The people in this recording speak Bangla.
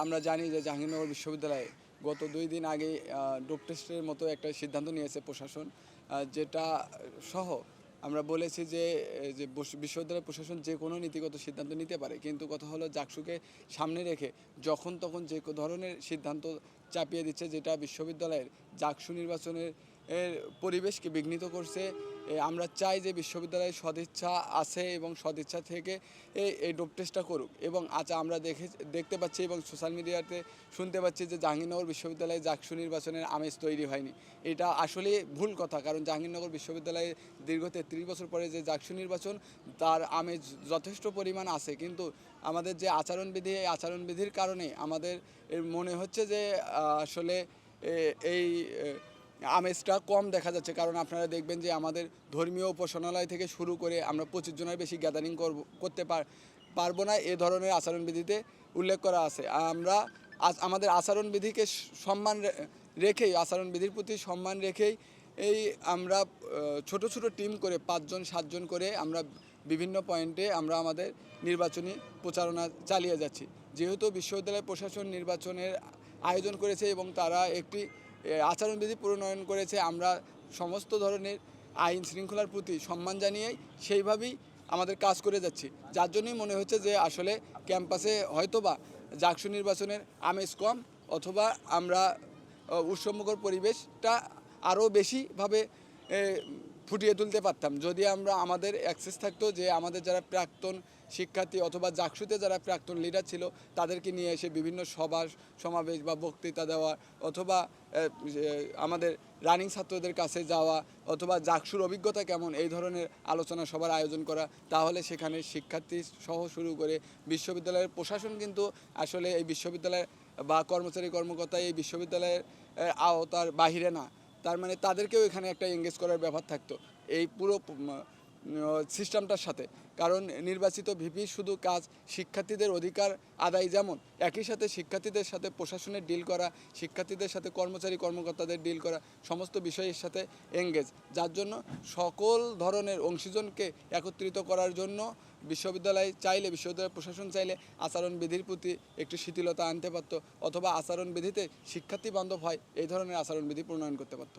আমরা জানি যে জাহাঙ্গীরনগর বিশ্ববিদ্যালয়ে গত 2 দিন আগে ডোপ টেস্টের মতো একটা সিদ্ধান্ত নিয়েছে প্রশাসন, যেটা সহ আমরা বলেছি যে বিশ্ববিদ্যালয় প্রশাসন যে কোনো নীতিগত সিদ্ধান্ত নিতে পারে, কিন্তু কথা হলো জাকসুকে সামনে রেখে যখন তখন যে ধরনের সিদ্ধান্ত চাপিয়ে দিচ্ছে, যেটা বিশ্ববিদ্যালয়ের জাকসু নির্বাচনের পরিবেশকে বিঘ্নিত করছে। আমরা চাই যে বিশ্ববিদ্যালয়ের সদিচ্ছা আছে এবং সদিচ্ছা থেকে এই ডোপ টেস্টটা করুক। এবং আমরা দেখতে পাচ্ছি এবং সোশ্যাল মিডিয়াতে শুনতে পাচ্ছি যে জাহাঙ্গীরনগর বিশ্ববিদ্যালয়ে জাকসু নির্বাচনের আমেজ তৈরি হয়নি। এটা আসলে ভুল কথা, কারণ জাহাঙ্গীরনগর বিশ্ববিদ্যালয়ে দীর্ঘ 33 বছর পরে যে জাকসু নির্বাচন, তার আমেজ যথেষ্ট পরিমাণ আছে। কিন্তু আমাদের যে আচরণবিধি, এই আচরণবিধির কারণে আমাদের মনে হচ্ছে যে আসলে এই আমেজটা কম দেখা যাচ্ছে। কারণ আপনারা দেখবেন যে আমাদের ধর্মীয় উপাসনালয় থেকে শুরু করে আমরা 25 জনের বেশি গ্যাদারিং করতে পারবো না, এ ধরনের আচরণবিধিতে উল্লেখ করা আছে। আমরা আমাদের আচরণবিধিকে সম্মান রেখেই, আচরণবিধির প্রতি সম্মান রেখেই আমরা ছোট ছোট টিম করে 5 জন 7 জন করে আমরা বিভিন্ন পয়েন্টে আমরা আমাদের নির্বাচনী প্রচারণা চালিয়ে যাচ্ছি। যেহেতু বিশ্ববিদ্যালয় প্রশাসন নির্বাচনের আয়োজন করেছে এবং তারা একটি আচরণবিধি প্রণয়ন করেছে, আমরা সমস্ত ধরনের আইন শৃঙ্খলার প্রতি সম্মান জানিয়েই সেইভাবেই আমাদের কাজ করে যাচ্ছি। যার জন্যই মনে হচ্ছে যে আসলে ক্যাম্পাসে হয়তোবা জাকসু নির্বাচনের আমেজ কম, অথবা আমরা উৎসবমুখর পরিবেশটা আরও বেশিভাবে ফুটিয়ে তুলতে পারতাম যদি আমাদের অ্যাক্সেস থাকতো, যে আমাদের যারা প্রাক্তন শিক্ষার্থী অথবা জাকসুতে যারা প্রাক্তন লিডার ছিল তাদেরকে নিয়ে এসে বিভিন্ন সভা সমাবেশ বা বক্তৃতা দেওয়া, অথবা আমাদের রানিং ছাত্রদের কাছে যাওয়া, অথবা জাকসুর অভিজ্ঞতা কেমন, এই ধরনের আলোচনা সভার আয়োজন করা। তাহলে সেখানে শিক্ষার্থী সহ শুরু করে বিশ্ববিদ্যালয়ের প্রশাসন কিন্তু আসলে এই বিশ্ববিদ্যালয়ের বা কর্মচারী কর্মকর্তা এই বিশ্ববিদ্যালয়ের আওতার বাহিরে না। তার মানে তাদেরকেও এখানে একটা এঙ্গেজ করার ব্যাপার থাকতো এই পুরো সিস্টেমটার সাথে। কারণ নির্বাচিত ভিপি শুধু কাজ শিক্ষার্থীদের অধিকার আদায়, যেমন একই সাথে শিক্ষার্থীদের সাথে প্রশাসনের ডিল করা, শিক্ষার্থীদের সাথে কর্মচারী কর্মকর্তাদের ডিল করা, সমস্ত বিষয়ের সাথে এঙ্গেজ। যার জন্য সকল ধরনের অংশীজনকে একত্রিত করার জন্য বিশ্ববিদ্যালয় প্রশাসন চাইলে আচরণবিধির প্রতি একটু শিথিলতা আনতে পারত, অথবা আচরণবিধিতে শিক্ষার্থী বান্ধব হয় এই ধরনের আচরণবিধি প্রণয়ন করতে পারত।